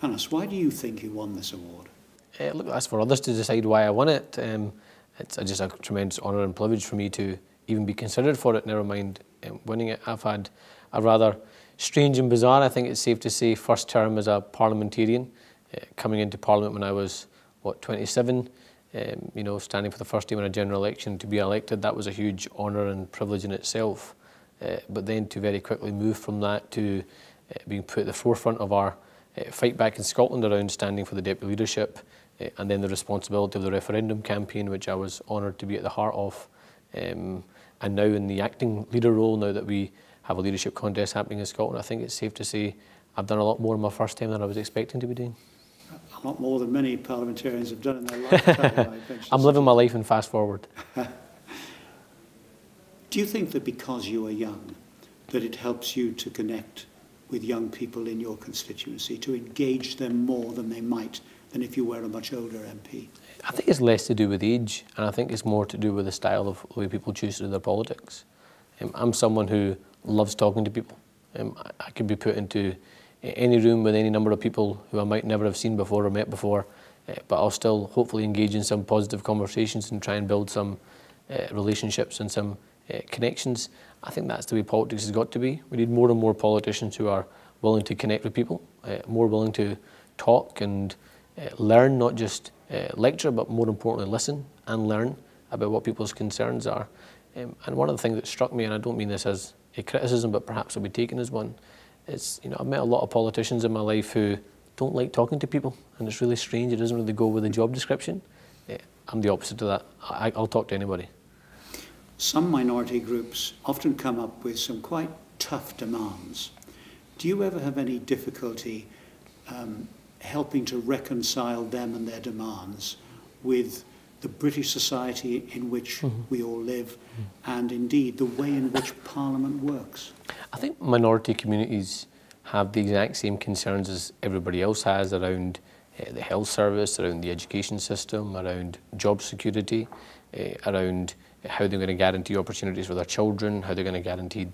Hannes, why do you think you won this award? Look, that's for others to decide why I won it. It's just a tremendous honour and privilege for me to even be considered for it, never mind winning it. I've had a rather strange and bizarre, I think it's safe to say, first term as a parliamentarian, coming into Parliament when I was, 27, you know, standing for the first time in a general election to be elected. That was a huge honour and privilege in itself. But then to very quickly move from that to being put at the forefront of our fight back in Scotland around standing for the deputy leadership, and then the responsibility of the referendum campaign, which I was honoured to be at the heart of, and now in the acting leader role, now that we have a leadership contest happening in Scotland, I think it's safe to say I've done a lot more in my first time than I was expecting to be doing. A lot more than many parliamentarians have done in their lifetime. I'm living my life in fast forward. Do you think that because you are young, that it helps you to connect with young people in your constituency, to engage them more than they might than if you were a much older MP? I think it's less to do with age, and I think it's more to do with the style of the way people choose to do their politics. I'm someone who loves talking to people. I could be put into any room with any number of people who I might never have seen before or met before, but I'll still hopefully engage in some positive conversations and try and build some relationships and some connections. I think that's the way politics has got to be. We need more and more politicians who are willing to connect with people, more willing to talk and learn, not just lecture, but more importantly listen and learn about what people's concerns are. And one of the things that struck me, and I don't mean this as a criticism, but perhaps it'll be taken as one, is, you know, I've met a lot of politicians in my life who don't like talking to people, and it's really strange. It doesn't really go with the job description. I'm the opposite of that. I'll talk to anybody. Some minority groups often come up with some quite tough demands. Do you ever have any difficulty helping to reconcile them and their demands with the British society in which we all live, and indeed the way in which Parliament works? I think minority communities have the exact same concerns as everybody else has around the health service, around the education system, around job security, around how they're going to guarantee opportunities for their children, how they're going to guarantee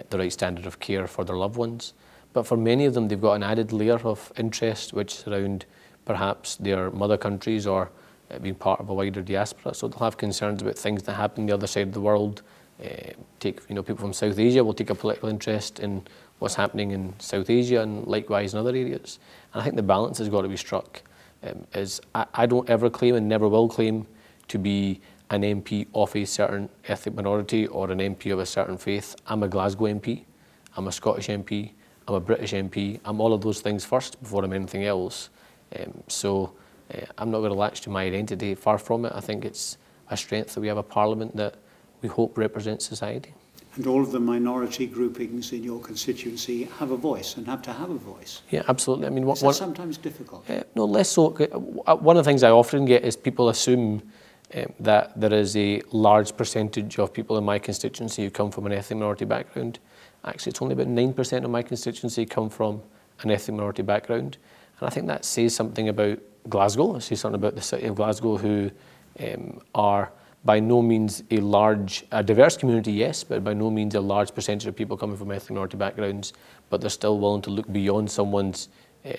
the right standard of care for their loved ones. But for many of them, they've got an added layer of interest, which is around perhaps their mother countries or being part of a wider diaspora. So they'll have concerns about things that happen on the other side of the world. People from South Asia will take a political interest in what's happening in South Asia, and likewise in other areas. And I think the balance has got to be struck. I don't ever claim and never will claim to be an MP of a certain ethnic minority or an MP of a certain faith. I'm a Glasgow MP, I'm a Scottish MP, I'm a British MP. I'm all of those things first before I'm anything else. I'm not going to latch to my identity. Far from it. I think it's a strength that we have a Parliament that we hope represents society. And all of the minority groupings in your constituency have a voice and have to have a voice. Yeah, absolutely. I mean, is that sometimes difficult? No, less so. One of the things I often get is people assume that there is a large percentage of people in my constituency who come from an ethnic minority background. Actually, it's only about 9% of my constituency come from an ethnic minority background. And I think that says something about Glasgow. It says something about the city of Glasgow, who are by no means a diverse community, yes, but by no means a large percentage of people coming from ethnic minority backgrounds, but they're still willing to look beyond someone's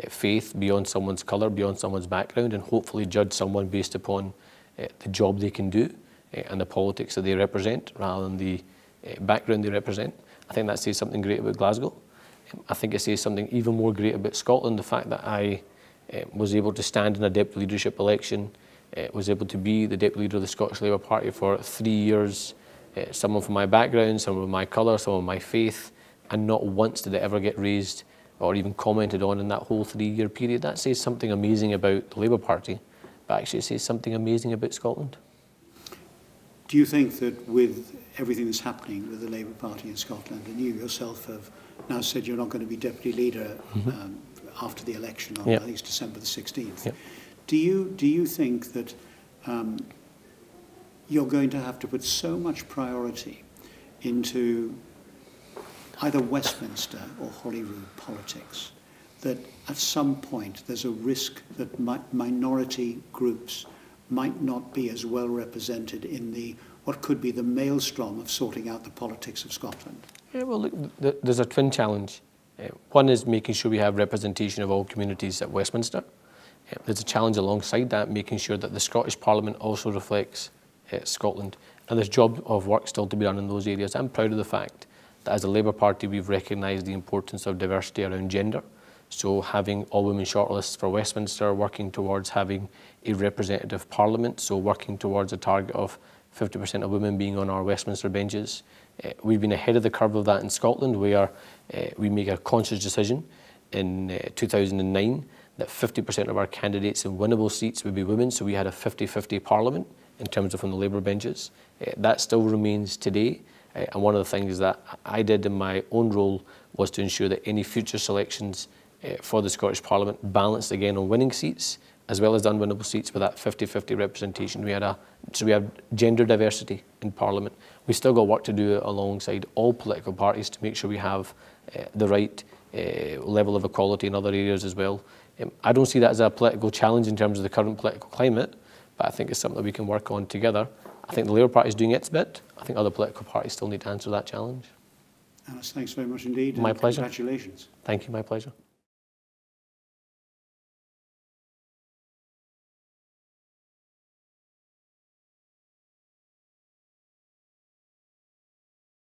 faith, beyond someone's colour, beyond someone's background, and hopefully judge someone based upon the job they can do and the politics that they represent rather than the background they represent. I think that says something great about Glasgow. I think it says something even more great about Scotland, the fact that I was able to stand in a deputy leadership election, was able to be the deputy leader of the Scottish Labour Party for 3 years, someone from my background, someone with my colour, someone with my faith, and not once did it ever get raised or even commented on in that whole 3-year period. That says something amazing about the Labour Party, but actually it says something amazing about Scotland. Do you think that with everything that's happening with the Labour Party in Scotland, and you yourself have now said you're not going to be deputy leader after the election on, I think it's December the 16th, do you think that you're going to have to put so much priority into either Westminster or Holyrood politics that at some point there's a risk that minority groups might not be as well represented in what could be the maelstrom of sorting out the politics of Scotland? Yeah, well, look, there's a twin challenge. One is making sure we have representation of all communities at Westminster. There's a challenge alongside that, making sure that the Scottish Parliament also reflects Scotland. And there's a job of work still to be done in those areas. I'm proud of the fact that as a Labour Party we've recognised the importance of diversity around gender. So having all-women shortlists for Westminster, working towards having a representative parliament, so working towards a target of 50% of women being on our Westminster benches. We've been ahead of the curve of that in Scotland, where we make a conscious decision in 2009 that 50% of our candidates in winnable seats would be women, so we had a 50-50 parliament in terms of from the Labour benches. That still remains today, and one of the things that I did in my own role was to ensure that any future selections for the Scottish Parliament balanced again on winning seats as well as unwinnable seats with that 50-50 representation. So we have gender diversity in Parliament. We've still got work to do alongside all political parties to make sure we have the right level of equality in other areas as well. I don't see that as a political challenge in terms of the current political climate, but I think it's something that we can work on together. I think the Labour Party is doing its bit. I think other political parties still need to answer that challenge. Alice, thanks very much indeed. My pleasure. Congratulations. Thank you, my pleasure.